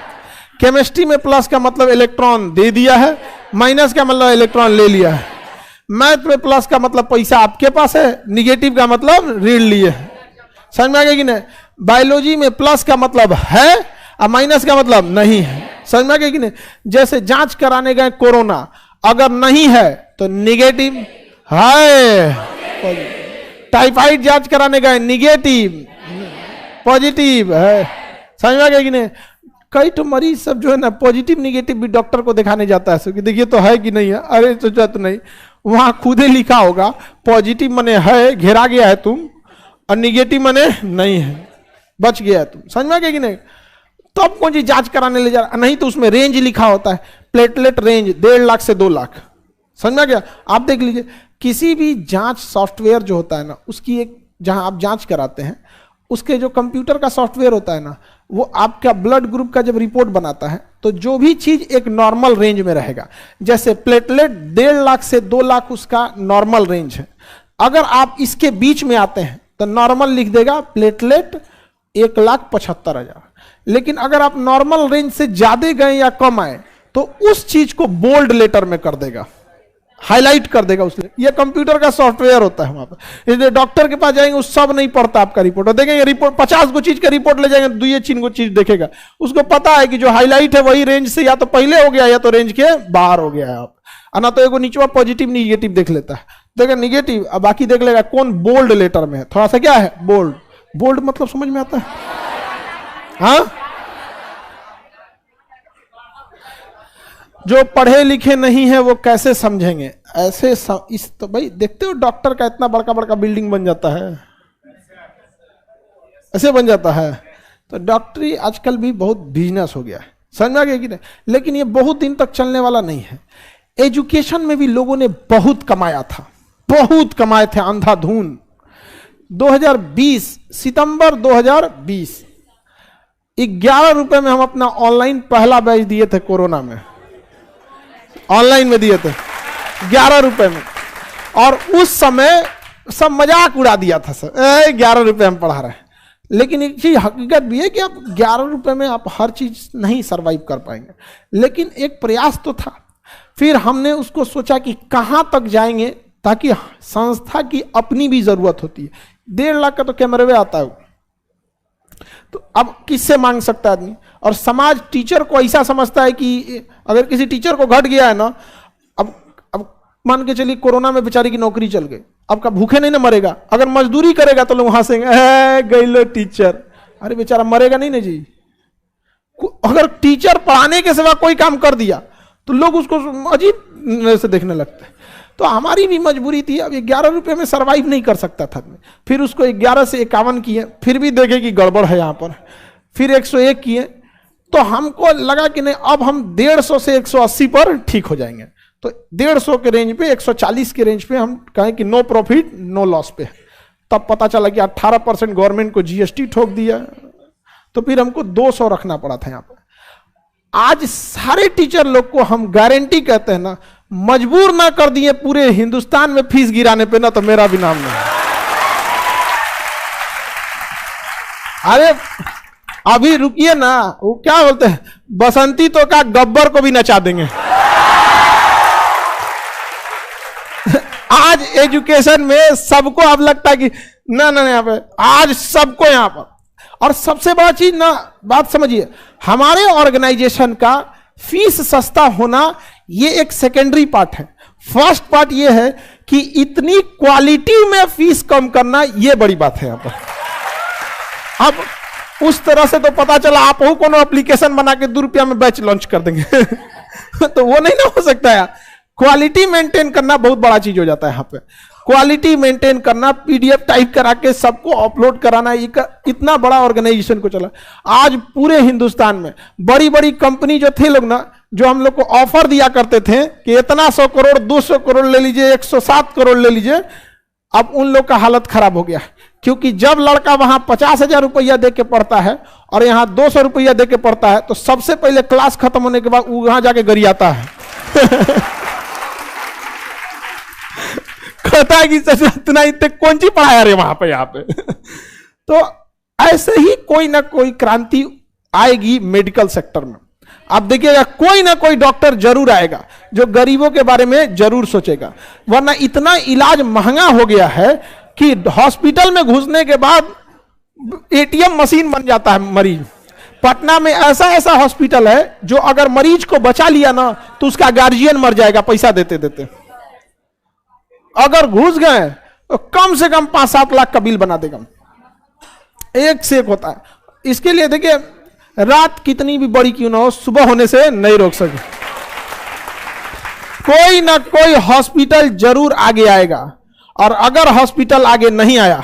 Speaker 1: केमिस्ट्री में प्लस का मतलब इलेक्ट्रॉन दे दिया है, माइनस का मतलब इलेक्ट्रॉन ले लिया है। मैथ में प्लस का मतलब पैसा आपके पास है, निगेटिव का मतलब ऋण लिए है। समझ में आ गया कि नहीं? बायोलॉजी में प्लस का मतलब है और माइनस का मतलब नहीं है। समझ में आ गया कि नहीं? जैसे जांच कराने गए कोरोना, अगर नहीं है तो निगेटिव है, टाइफाइड जांच कराने गए निगेटिव, पॉजिटिव है। समझ में आ गया कि नहीं? कई तो मरीज सब जो है ना पॉजिटिव निगेटिव भी डॉक्टर को दिखाने जाता है कि देखिए तो है कि नहीं है। अरे सोचा तो नहीं, वहां खुद ही लिखा होगा पॉजिटिव मने है, घेरा गया है तुम, और निगेटिव मने नहीं है, बच गया है तुम। समझ में आ गया कि नहीं? तब तो कौन सी जांच कराने ले जा रहा, नहीं तो उसमें रेंज लिखा होता है, प्लेटलेट रेंज 1.5 लाख से 2 लाख। समझ में आ गया? आप देख लीजिए किसी भी जांच सॉफ्टवेयर जो होता है ना, उसकी एक, जहां आप जांच कराते हैं उसके जो कंप्यूटर का सॉफ्टवेयर होता है ना, वो आपका ब्लड ग्रुप का जब रिपोर्ट बनाता है तो जो भी चीज एक नॉर्मल रेंज में रहेगा, जैसे प्लेटलेट 1.5 लाख से 2 लाख उसका नॉर्मल रेंज है। अगर आप इसके बीच में आते हैं तो नॉर्मल लिख देगा प्लेटलेट 1,75,000। लेकिन अगर आप नॉर्मल रेंज से ज्यादा गए या कम आए तो उस चीज को बोल्ड लेटर में कर देगा, हाईलाइट कर देगा उसने। ये कंप्यूटर का सॉफ्टवेयर होता है वहां पर। इसलिए डॉक्टर के पास जाएंगे, उस सब नहीं पढ़ता आपका रिपोर्ट, और देखेंगे रिपोर्ट 50 को चीज का रिपोर्ट ले जाएंगे, 2-3 को चीज देखेगा। उसको पता है कि जो हाईलाइट है वही रेंज से या तो पहले हो गया या तो रेंज के बाहर हो गया है। आप ना तो एगो नीचवा पॉजिटिव निगेटिव देख लेता है, देखा निगेटिव, अब बाकी देख लेगा कौन बोल्ड लेटर में है। थोड़ा सा क्या है बोल्ड, बोल्ड मतलब समझ में आता है? हाँ, जो पढ़े लिखे नहीं है वो कैसे समझेंगे? ऐसे इस तो भाई देखते हो डॉक्टर का इतना बड़का बड़का बिल्डिंग बन जाता है, ऐसे बन जाता है। तो डॉक्टरी आजकल भी बहुत बिजनेस हो गया है। समझ में आ गया कि नहीं? लेकिन ये बहुत दिन तक चलने वाला नहीं है। एजुकेशन में भी लोगों ने बहुत कमाया था, बहुत कमाए थे अंधाधुन। 2020 सितंबर 2020 11 रुपए में हम अपना ऑनलाइन पहला बैच दिए थे, कोरोना में ऑनलाइन में दिए थे 11 रुपए में। और उस समय सब मजाक उड़ा दिया था सर, 11 रुपए हम पढ़ा रहे हैं। लेकिन एक चीज हकीकत भी है कि आप 11 रुपए में आप हर चीज नहीं सरवाइव कर पाएंगे, लेकिन एक प्रयास तो था। फिर हमने उसको सोचा कि कहां तक जाएंगे, ताकि संस्था की अपनी भी जरूरत होती है। 1.5 लाख का तो कैमरे आता है, तो अब किससे मांग सकता है आदमी? और समाज टीचर को ऐसा समझता है कि अगर किसी टीचर को घट गया है ना, अब मान के चलिए कोरोना में बेचारी की नौकरी चल गई, अब का भूखे नहीं ना मरेगा। अगर मजदूरी करेगा तो लोग हंसेंगे, गई लो टीचर। अरे बेचारा मरेगा नहीं ना जी। अगर टीचर पढ़ाने के सिवा कोई काम कर दिया तो लोग उसको अजीब से देखने लगते हैं। तो हमारी भी मजबूरी थी, अब 11 रुपए में सरवाइव नहीं कर सकता था। फिर उसको 11 से 51 किए, फिर भी देखे कि गड़बड़ है यहाँ पर, फिर 101 किए। तो हमको लगा कि नहीं, अब हम 150 से 180 पर ठीक हो जाएंगे। तो 150 के रेंज पे, 140 के रेंज पे हम कहें कि नो प्रॉफिट नो लॉस पे। तब पता चला कि 18% गवर्नमेंट को जीएसटी ठोक दिया, तो फिर हमको 200 रखना पड़ा था यहाँ पर। आज सारे टीचर लोग को हम गारंटी कहते हैं ना, मजबूर ना कर दिए पूरे हिंदुस्तान में फीस गिराने पे ना, तो मेरा भी नाम नहीं। अरे अभी रुकिए ना, वो क्या बोलते हैं, बसंती तो का गब्बर को भी नचा देंगे। आज एजुकेशन में सबको अब लगता है कि ना ना यहाँ पे, आज सबको यहाँ पर। और सबसे बड़ा चीज ना, बात समझिए, हमारे ऑर्गेनाइजेशन का फीस सस्ता होना ये एक सेकेंडरी पार्ट है। फर्स्ट पार्ट ये है कि इतनी क्वालिटी में फीस कम करना, ये बड़ी बात है यहाँ पर। अब उस तरह से तो पता चला आप वो कोनो एप्लीकेशन बना के 2 रुपया में बैच लॉन्च कर देंगे तो वो नहीं ना हो सकता है। क्वालिटी मेंटेन करना बहुत बड़ा चीज हो जाता है यहाँ पे। क्वालिटी मेंटेन करना, पीडीएफ टाइप करा के सबको अपलोड कराना, इतना बड़ा ऑर्गेनाइजेशन को चला। आज पूरे हिंदुस्तान में बड़ी बड़ी कंपनी जो थे लोग ना, जो हम लोग को ऑफर दिया करते थे कि इतना 100 करोड़ 200 करोड़ ले लीजिए, 107 करोड़ ले लीजिए, अब उन लोग का हालत खराब हो गया। क्योंकि जब लड़का वहां 50,000 रुपया दे के पढ़ता है और यहाँ 200 रुपया दे के पढ़ता है, तो सबसे पहले क्लास खत्म होने के बाद वहां जाके गरियाता है कहता है कि इतना इतने कौन सी पढ़ाया रे वहां पे, यहाँ पे तो ऐसे ही कोई ना कोई क्रांति आएगी मेडिकल सेक्टर में। आप देखिएगा कोई ना कोई डॉक्टर जरूर आएगा जो गरीबों के बारे में जरूर सोचेगा, वरना इतना इलाज महंगा हो गया है कि हॉस्पिटल में घुसने के बाद एटीएम मशीन बन जाता है मरीज। पटना में ऐसा ऐसा हॉस्पिटल है जो अगर मरीज को बचा लिया ना तो उसका गार्जियन मर जाएगा पैसा देते देते। अगर घुस गए तो कम से कम 5-7 लाख का बिल बना देगा, एक से एक होता है। इसके लिए देखिए, रात कितनी भी बड़ी क्यों ना हो, सुबह होने से नहीं रोक सके। कोई ना कोई हॉस्पिटल जरूर आगे आएगा, और अगर हॉस्पिटल आगे नहीं आया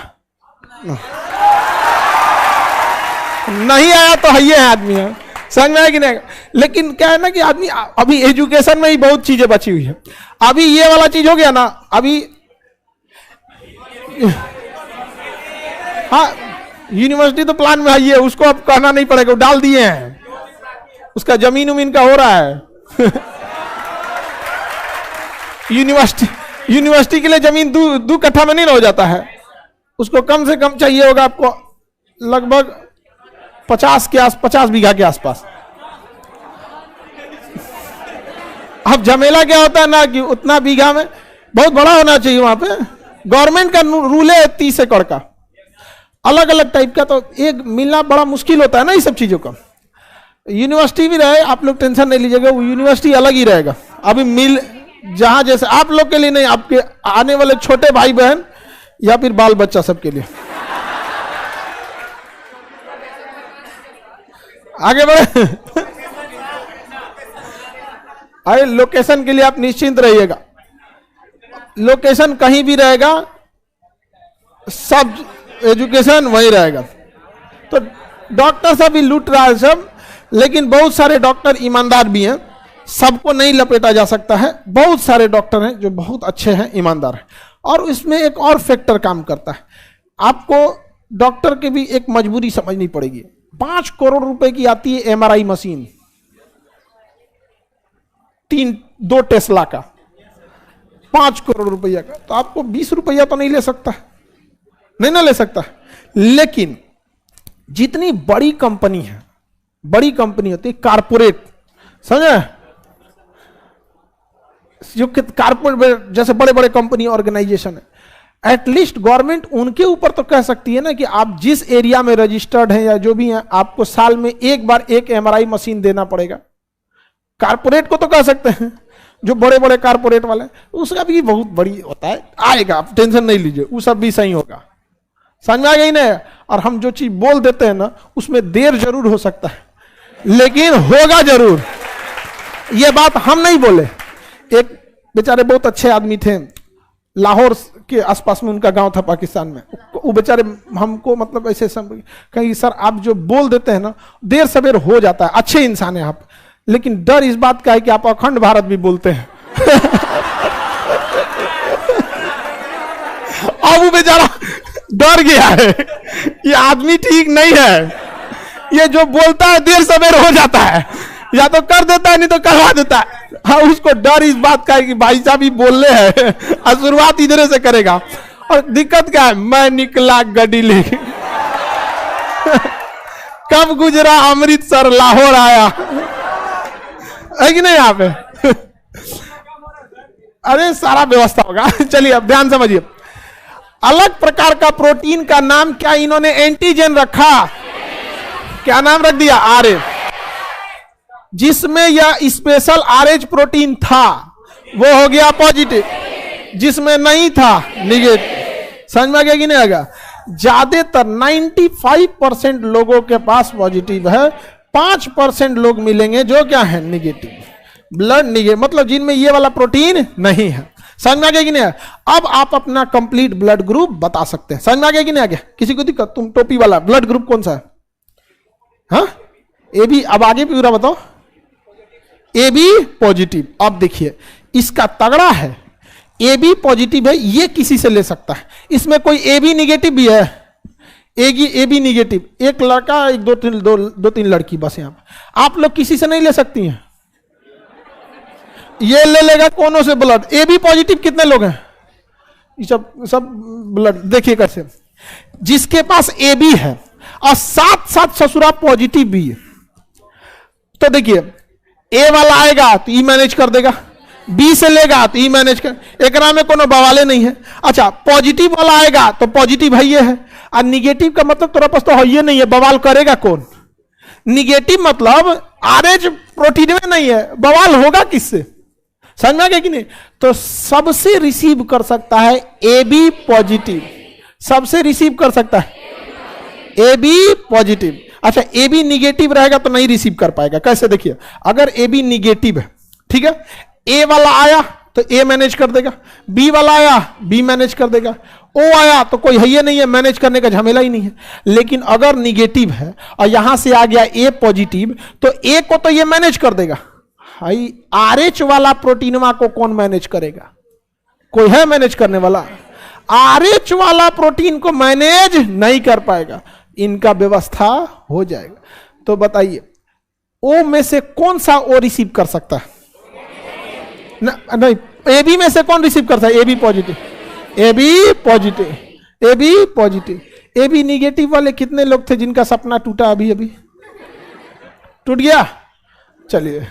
Speaker 1: तो ये है आदमी है, समझ में आया कि नहीं? लेकिन क्या है ना कि आदमी अभी एजुकेशन में ही बहुत चीजें बची हुई है। अभी ये वाला चीज हो गया ना, अभी हाँ यूनिवर्सिटी तो प्लान में है, ये उसको अब कहना नहीं पड़ेगा, डाल दिए हैं, उसका जमीन उमीन का हो रहा है। यूनिवर्सिटी के लिए जमीन 2 कट्ठा में नहीं हो जाता है, उसको कम से कम चाहिए होगा आपको लगभग 50 बीघा के आसपास। अब झमेला क्या होता है ना कि उतना बीघा में बहुत बड़ा होना चाहिए, वहां पे गवर्नमेंट का रूल है 30 एकड़ का, अलग अलग टाइप का, तो एक मिलना बड़ा मुश्किल होता है ना ये सब चीजों का। यूनिवर्सिटी भी रहे, आप लोग टेंशन नहीं लीजिएगा, वो यूनिवर्सिटी अलग ही रहेगा। अभी मिल जहां जैसे आप लोग के लिए नहीं, आपके आने वाले छोटे भाई बहन या फिर बाल बच्चा सबके लिए। आगे बढ़े। अरे लोकेशन के लिए आप निश्चिंत रहिएगा, लोकेशन कहीं भी रहेगा, सब एजुकेशन वहीं रहेगा। तो डॉक्टर सब भी लूट रहा है सब, लेकिन बहुत सारे डॉक्टर ईमानदार भी हैं, सबको नहीं लपेटा जा सकता है। बहुत सारे डॉक्टर हैं जो बहुत अच्छे हैं, ईमानदार हैं। और इसमें एक और फैक्टर काम करता है, आपको डॉक्टर की भी एक मजबूरी समझनी पड़ेगी। 5 करोड़ रुपए की आती है एमआरआई मशीन, 2 टेस्ला का, 5 करोड़ रुपया का, तो आपको 20 रुपया तो नहीं ले सकता, नहीं ना ले सकता। लेकिन जितनी बड़ी कंपनी है, बड़ी कंपनी होती है कारपोरेट, समझे, जो कारपोरेट जैसे बड़े बड़े कंपनी ऑर्गेनाइजेशन है, एटलीस्ट गवर्नमेंट उनके ऊपर तो कह सकती है ना कि आप जिस एरिया में रजिस्टर्ड हैं या जो भी हैं, आपको साल में एक बार एक एमआरआई मशीन देना पड़ेगा। कारपोरेट को तो कह सकते हैं, जो बड़े बड़े कारपोरेट वाले, उसका भी बहुत बड़ी होता है, आएगा, आप टेंशन नहीं लीजिए, वो सब भी सही होगा। समझ में आ गई ना? और हम जो चीज बोल देते हैं ना, उसमें देर जरूर हो सकता है, लेकिन होगा जरूर। ये बात हम नहीं बोले, एक बेचारे बहुत अच्छे आदमी थे, लाहौर के आसपास में उनका गांव था पाकिस्तान में, वो बेचारे हमको मतलब ऐसे कहीं, सर आप जो बोल देते हैं ना, देर सवेर हो जाता है, अच्छे इंसान है आप, लेकिन डर इस बात का है कि आप अखंड भारत भी बोलते हैं। अब वो बेचारा डर गया है, ये आदमी ठीक नहीं है, ये जो बोलता है देर सवेर हो जाता है, या तो कर देता है नहीं तो करवा देता है। हाँ, उसको डर इस बात का है कि भाई साहब ही बोल रहे हैं, और शुरुआत इधर से करेगा। और दिक्कत क्या है, मैं निकला गड्डी लेके, कब गुजरा अमृतसर लाहौर आया, है कि नहीं यहाँ पे? अरे सारा व्यवस्था होगा। चलिए अब ध्यान समझिए, अलग प्रकार का प्रोटीन का नाम क्या इन्होंने एंटीजन रखा, क्या नाम रख दिया? आरए। जिसमें यह स्पेशल आरएच प्रोटीन था वो हो गया पॉजिटिव, जिसमें नहीं था निगेटिव। समझ में आ गया कि नहीं आएगा? ज्यादातर 95% लोगों के पास पॉजिटिव है, 5% लोग मिलेंगे जो क्या है निगेटिव, ब्लड निगेटिव, मतलब जिनमें ये वाला प्रोटीन नहीं है। समझ में आ गया कि नहीं? अब आप अपना कंप्लीट ब्लड ग्रुप बता सकते हैं। समझ में आ गया कि नहीं आ गया? किसी को दिक्कत? तुम टोपी वाला ब्लड ग्रुप कौन सा है? हाँ, ए बी। अब आगे पूरा बताओ। A B positive. अब देखिए इसका तगड़ा है, ए बी पॉजिटिव है, ये किसी से ले सकता है। इसमें कोई ए बी निगेटिव भी है? ए बी निगेटिव एक लड़का, एक दो तीन लड़की, बस यहाँ पे। आप लोग किसी से नहीं ले सकती हैं, ये ले लेगा कोनों से ब्लड। ए बी पॉजिटिव कितने लोग हैं? सब ब्लड देखिए कैसे, जिसके पास ए बी है और साथ साथ ससुरा पॉजिटिव भी है, तो देखिए ए वाला आएगा तो ई मैनेज कर देगा, बी से लेगा तो ई मैनेज कर, एकरा में कोनो बवाले नहीं है। अच्छा पॉजिटिव वाला आएगा तो पॉजिटिव है ये है, और निगेटिव का मतलब तोरा पास तो है ये नहीं है, बवाल करेगा कौन? निगेटिव मतलब आरएच प्रोटीन में नहीं है, बवाल होगा किससे? समझ में आ गया कि नहीं? तो सबसे रिसीव कर सकता है ए बी पॉजिटिव, सबसे रिसीव कर सकता है ए बी पॉजिटिव। अच्छा ए बी निगेटिव रहेगा तो नहीं रिसीव कर पाएगा। कैसे? देखिए अगर ए बी निगेटिव है, ठीक है, ए वाला आया तो ए मैनेज कर देगा, बी वाला आया बी मैनेज कर देगा, ओ आया तो कोई है ये नहीं है, मैनेज करने का झमेला ही नहीं है। लेकिन अगर निगेटिव है और यहां से आ गया ए पॉजिटिव तो ए को तो ये मैनेज कर देगा, हाई आरएच वाला प्रोटीनवा को कौन मैनेज करेगा? कोई है मैनेज करने वाला? आरएच वाला प्रोटीन को मैनेज नहीं कर पाएगा, इनका व्यवस्था हो जाएगा। तो बताइए ओ में से कौन सा ओ रिसीव कर सकता है? नहीं, ए बी में से कौन रिसीव करता है? A B positive, A B positive, A B positive. A B negative वाले कितने लोग थे जिनका सपना टूटा? अभी अभी टूट गया। चलिए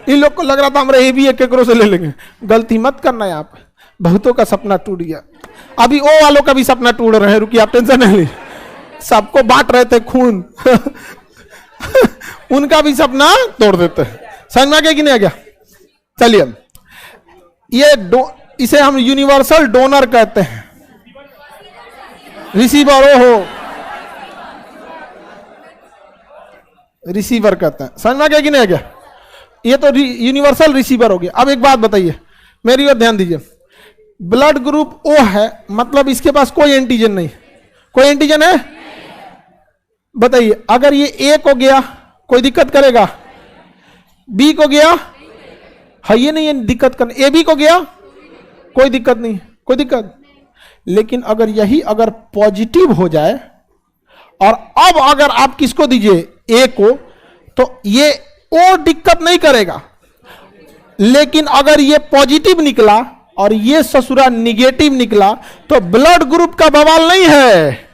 Speaker 1: इन लोग को लग रहा था हमारा ए बी एक एकरों से ले लेंगे, गलती मत करना है आप, बहुतों का सपना टूट गया। अभी ओ वालों का भी सपना टूट रहे हैं, रुकिए आप टेंशन नहीं लीजिए, सबको बांट रहे थे खून उनका भी सपना तोड़ देते हैं। समझ में आ गया कि नहीं आ गया? चलिए ये इसे हम यूनिवर्सल डोनर कहते हैं, रिसीवर हो रिसीवर कहते हैं। समझ में आ गया कि नहीं आ गया? ये तो यूनिवर्सल रिसीवर हो गया। अब एक बात बताइए, मेरी ओर ध्यान दीजिए, ब्लड ग्रुप ओ है मतलब इसके पास कोई एंटीजन नहीं, कोई एंटीजन है? बताइए अगर ये ए को गया कोई दिक्कत करेगा? बी को गया है ये नहीं है दिक्कत करने, ए बी को गया कोई दिक्कत नहीं, कोई दिक्कत। लेकिन अगर यही अगर पॉजिटिव हो जाए और अब अगर आप किसको दीजिए ए को, तो ये ओ दिक्कत नहीं करेगा। लेकिन अगर ये पॉजिटिव निकला और ये ससुरा निगेटिव निकला तो ब्लड ग्रुप का बवाल नहीं है,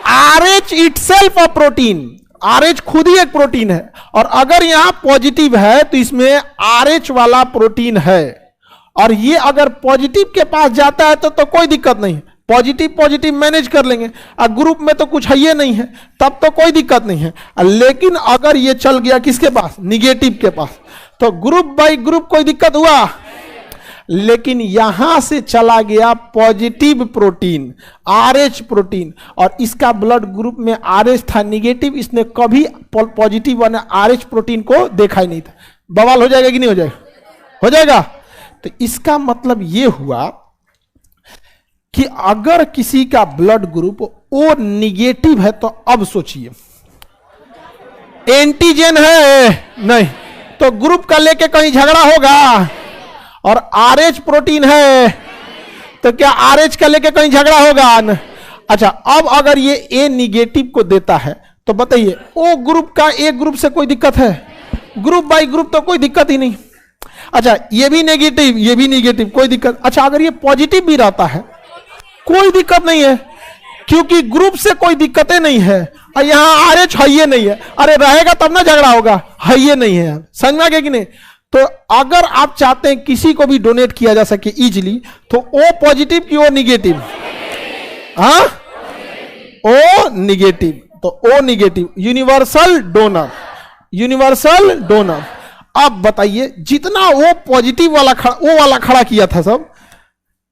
Speaker 1: RH itself a protein, RH खुद ही एक प्रोटीन है। और अगर यहां पॉजिटिव है तो इसमें आरएच वाला प्रोटीन है, और ये अगर पॉजिटिव के पास जाता है तो कोई दिक्कत नहीं, पॉजिटिव पॉजिटिव मैनेज कर लेंगे। और ग्रुप में तो कुछ है ये नहीं है तब तो कोई दिक्कत नहीं है। लेकिन अगर ये चल गया किसके पास? निगेटिव के पास, तो ग्रुप बाई ग्रुप कोई दिक्कत हुआ। लेकिन यहां से चला गया पॉजिटिव प्रोटीन, आरएच प्रोटीन, और इसका ब्लड ग्रुप में आरएच था निगेटिव, इसने कभी पॉजिटिव वाले आरएच प्रोटीन को देखा ही नहीं था। बवाल हो जाएगा कि नहीं हो जाएगा? हो जाएगा। तो इसका मतलब यह हुआ कि अगर किसी का ब्लड ग्रुप ओ निगेटिव है तो अब सोचिए एंटीजन है नहीं तो ग्रुप का लेके कहीं झगड़ा होगा, और आरएच प्रोटीन है तो क्या आरएच का लेके कहीं झगड़ा होगा न? अच्छा अब अगर ये ए निगेटिव को देता है तो बताइए ओ ग्रुप का ए ग्रुप से कोई दिक्कत है? ग्रुप बाई ग्रुप तो कोई दिक्कत ही नहीं। अच्छा ये भी नेगेटिव ये भी नेगेटिव, कोई दिक्कत। अच्छा अगर ये पॉजिटिव भी रहता है कोई दिक्कत नहीं है, क्योंकि ग्रुप से कोई दिक्कतें नहीं है, और यहां आरएच है ये नहीं है। अरे रहेगा तब ना झगड़ा होगा, है ये नहीं है। समझ में आ गया कि नहीं? तो अगर आप चाहते हैं किसी को भी डोनेट किया जा सके इजीली तो ओ पॉजिटिव की ओ निगेटिव? हाँ ओ निगेटिव, तो O negative universal donor, universal donor. अब बताइए जितना ओ पॉजिटिव वाला ओ वाला खड़ा किया था, सब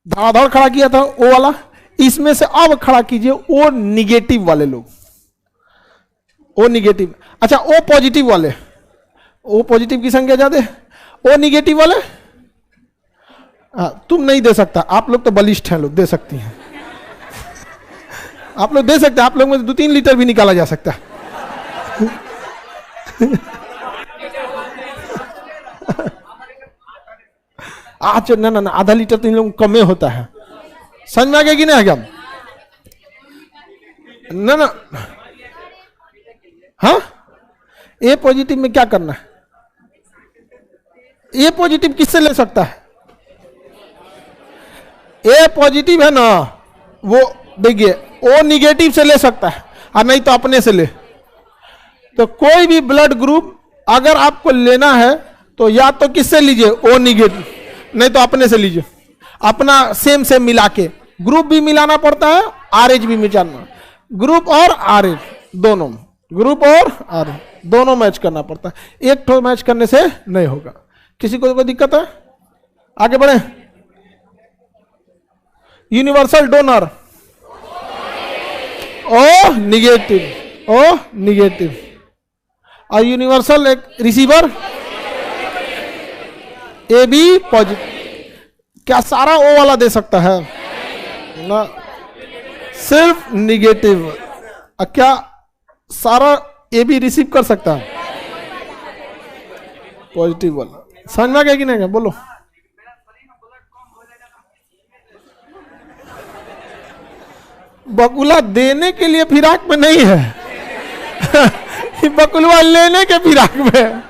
Speaker 1: धड़ाधड़ खड़ा किया था ओ वाला, इसमें से अब खड़ा कीजिए ओ निगेटिव वाले लोग, ओ निगेटिव। अच्छा ओ पॉजिटिव वाले, ओ पॉजिटिव की संख्या ज्यादा है, ओ निगेटिव वाले तुम नहीं दे सकता, आप लोग तो बलिष्ठ हैं, लोग दे सकती हैं आप लोग दे सकते हैं, आप लोग में 2-3 लीटर भी निकाला जा सकता है अच्छा ना ना ना आधा लीटर तो इन लोगों कम में होता है। समझ में आ गया कि नहीं आ गया? ना ना हाँ ए पॉजिटिव में क्या करना है? ए पॉजिटिव किससे ले सकता है? ए पॉजिटिव है ना वो देखिए ओ निगेटिव से ले सकता है, और नहीं तो अपने से ले। तो कोई भी ब्लड ग्रुप अगर आपको लेना है तो या तो किससे लीजिए, ओ निगेटिव, नहीं तो अपने से लीजिए, अपना सेम सेम मिला के। ग्रुप भी मिलाना पड़ता है, आरएच भी मिलाना, ग्रुप और आरएच दोनों, ग्रुप और आरएच दोनों मैच करना पड़ता है। एक तो मैच करने से नहीं होगा। किसी को कोई दिक्कत है? आगे बढ़े। Universal donor O negative, O negative, और यूनिवर्सल एक रिसीवर ए बी पॉजिटिव। क्या सारा ओ वाला दे सकता है ना, सिर्फ निगेटिव। क्या सारा ए बी रिसीव कर सकता है? पॉजिटिव वाला। समझ में आ गया कि नहीं? बोलो। बकुला देने के लिए फिराक में नहीं है बकुलवा लेने के फिराक में है।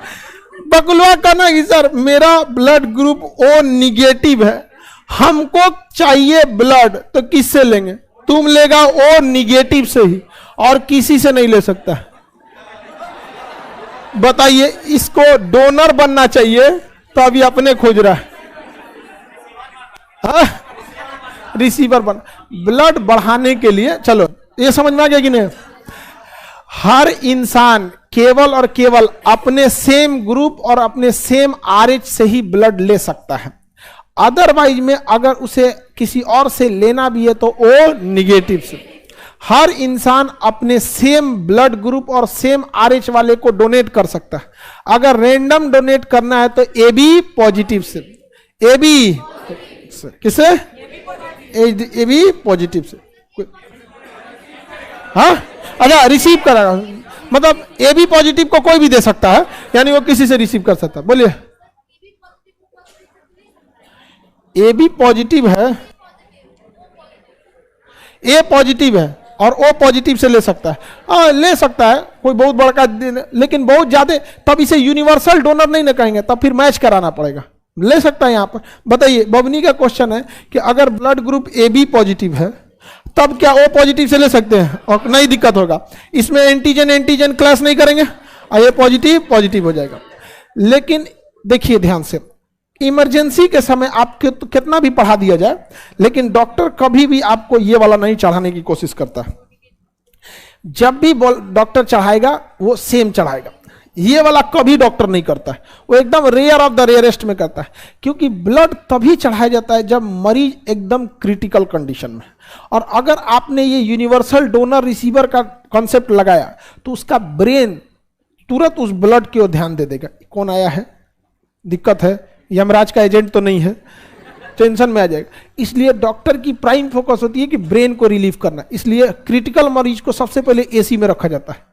Speaker 1: बकुलवा कहना कि सर मेरा ब्लड ग्रुप ओ निगेटिव है, हमको चाहिए ब्लड, तो किससे लेंगे? तुम लेगा ओ निगेटिव से ही, और किसी से नहीं ले सकता। बताइए, इसको डोनर बनना चाहिए तो अभी अपने खोज रहा है, रिसीवर बन। ब्लड बढ़ाने के लिए, चलो ये समझ में आ गया कि नहीं? हर इंसान केवल और केवल अपने सेम ग्रुप और अपने सेम आरएच से ही ब्लड ले सकता है। अदरवाइज में अगर उसे किसी और से लेना भी है तो ओ निगेटिव से। हर इंसान अपने सेम ब्लड ग्रुप और सेम आरएच वाले को डोनेट कर सकता है। अगर रैंडम डोनेट करना है तो ए बी पॉजिटिव से, ए बी किसे? ए बी पॉजिटिव से। हाँ, अच्छा रिसीव करेगा, मतलब ए बी पॉजिटिव को कोई भी दे सकता है, यानी वो किसी से रिसीव कर सकता है। बोलिए। ए बी पॉजिटिव है, ए पॉजिटिव है और ओ पॉजिटिव से ले सकता है। हाँ ले सकता है, कोई बहुत बड़का, लेकिन बहुत ज्यादा, तब इसे यूनिवर्सल डोनर नहीं ना कहेंगे, तब फिर मैच कराना पड़ेगा। ले सकता है यहां पर। बताइए, बबनी का क्वेश्चन है कि अगर blood group A B positive है तब क्या ओ पॉजिटिव से ले सकते हैं? और नहीं दिक्कत होगा, इसमें एंटीजन एंटीजन क्लास नहीं करेंगे और ये पॉजिटिव पॉजिटिव हो जाएगा। लेकिन देखिए ध्यान से, इमरजेंसी के समय आपके तो कितना भी पढ़ा दिया जाए, लेकिन डॉक्टर कभी भी आपको ये वाला नहीं चढ़ाने की कोशिश करता है। जब भी डॉक्टर चढ़ाएगा वो सेम चढ़ाएगा, ये वाला कभी डॉक्टर नहीं करता है, वो एकदम रेयर ऑफ द रेयरेस्ट में करता है। क्योंकि ब्लड तभी चढ़ाया जाता है जब मरीज एकदम क्रिटिकल कंडीशन में। और अगर आपने ये यूनिवर्सल डोनर रिसीवर का कॉन्सेप्ट लगाया तो उसका ब्रेन तुरंत उस ब्लड की ओर ध्यान दे देगा। कौन आया है, दिक्कत है, यमराज का एजेंट तो नहीं है, टेंशन में आ जाएगा। इसलिए डॉक्टर की प्राइम फोकस होती है कि ब्रेन को रिलीव करना। इसलिए क्रिटिकल मरीज को सबसे पहले एसी में रखा जाता है,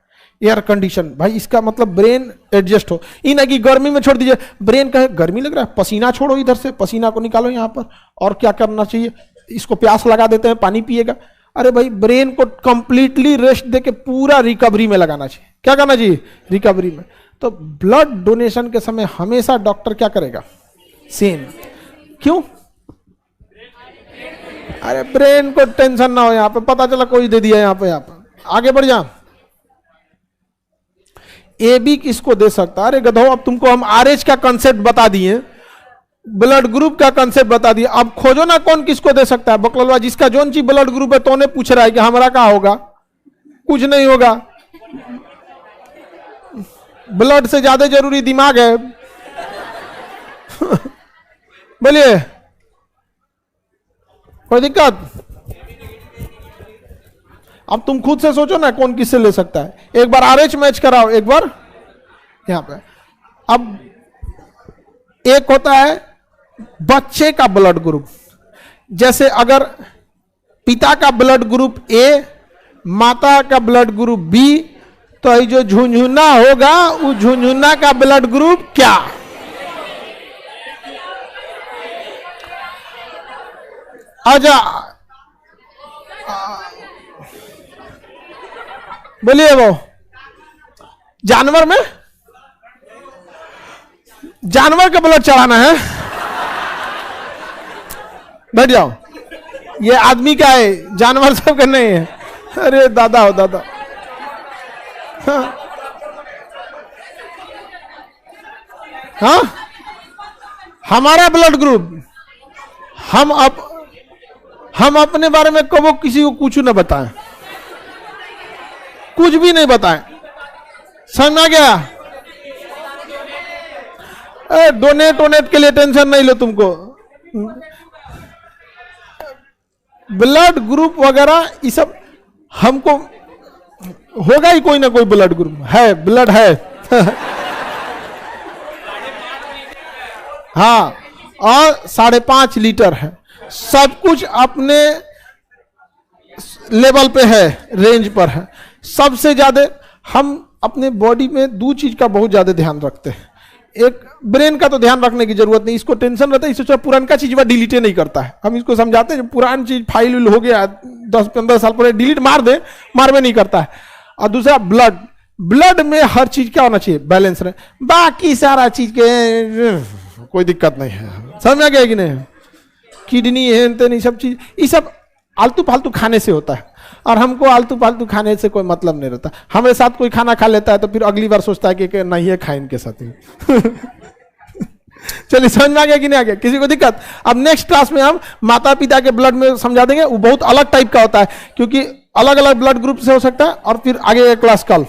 Speaker 1: एयर कंडीशन। भाई इसका मतलब ब्रेन एडजस्ट हो, इन है कि गर्मी में छोड़ दीजिए, ब्रेन कहे गर्मी लग रहा है, पसीना छोड़ो, इधर से पसीना को निकालो यहाँ पर, और क्या करना चाहिए, इसको प्यास लगा देते हैं, पानी पिएगा। अरे भाई ब्रेन को कंप्लीटली रेस्ट देके पूरा रिकवरी में लगाना चाहिए। क्या करना चाहिए? रिकवरी में। तो ब्लड डोनेशन के समय हमेशा डॉक्टर क्या करेगा? सेम। क्यों? अरे ब्रेन को टेंशन ना हो, यहाँ पे पता चला कोई दे दिया, यहाँ पे आगे बढ़ जा। ए बी किसको दे सकता है? अरे गधो, अब तुमको हम आरएच का कंसेप्ट बता दिए, ब्लड ग्रुप का कंसेप्ट बता दिए, अब खोजो ना कौन किसको दे सकता है। बकलवा जिसका जोन ची ब्लड ग्रुप है तो उन्हें पूछ रहा है कि हमारा क्या होगा? कुछ नहीं होगा। ब्लड से ज्यादा जरूरी दिमाग है बोलिए, कोई दिक्कत? अब तुम खुद से सोचो ना कौन किससे ले सकता है। एक बार आरएच मैच कराओ, एक बार यहां पे। अब एक होता है बच्चे का ब्लड ग्रुप, जैसे अगर पिता का ब्लड ग्रुप ए, माता का ब्लड ग्रुप बी, तो ये जो झुंझुना होगा उस झुंझुना का ब्लड ग्रुप क्या? आजा बोलिए। वो जानवर में, जानवर का ब्लड चढ़ाना है, बैठ जाओ। ये आदमी का है, जानवर सब का नहीं है। अरे दादा हो दादा। हाँ। हाँ, हमारा ब्लड ग्रुप, हम अपने बारे में कबो किसी को कुछ न बताएं, कुछ भी नहीं बताएं। समझ में आ गया? डोनेट के लिए टेंशन नहीं लो तुमको। ब्लड ग्रुप वगैरह ये सब हमको होगा ही, कोई ना कोई ब्लड ग्रुप है, ब्लड है। हाँ, और 5.5 लीटर है, सब कुछ अपने लेवल पे है, रेंज पर है। सबसे ज्यादा हम अपने बॉडी में 2 चीज का बहुत ज्यादा ध्यान रखते हैं। एक, ब्रेन का तो ध्यान रखने की जरूरत नहीं, इसको टेंशन रहता है, इससे पुराना चीज वह डिलीट नहीं करता है। हम इसको समझाते हैं, पुरानी चीज फाइल हो गया 10-15 साल पहले, डिलीट मार दे, मारवे नहीं करता है। और दूसरा ब्लड में हर चीज क्या होना चाहिए, बैलेंस रहे। बाकी सारा चीज के कोई दिक्कत नहीं है। समझ में आ गया कि नहीं? किडनी है, नहीं, सब चीज, ये सब आलतू फालतू खाने से होता है, और हमको आलतू फालतू खाने से कोई मतलब नहीं रहता। हमारे साथ कोई खाना खा लेता है तो फिर अगली बार सोचता है कि नहीं है, खाए इनके साथ ही। चलिए, समझ में आ गया कि नहीं आ गया? किसी को दिक्कत? अब नेक्स्ट क्लास में हम माता पिता के ब्लड में समझा देंगे, वो बहुत अलग टाइप का होता है, क्योंकि अलग अलग ब्लड ग्रुप से हो सकता है। और फिर आगे क्लास कल।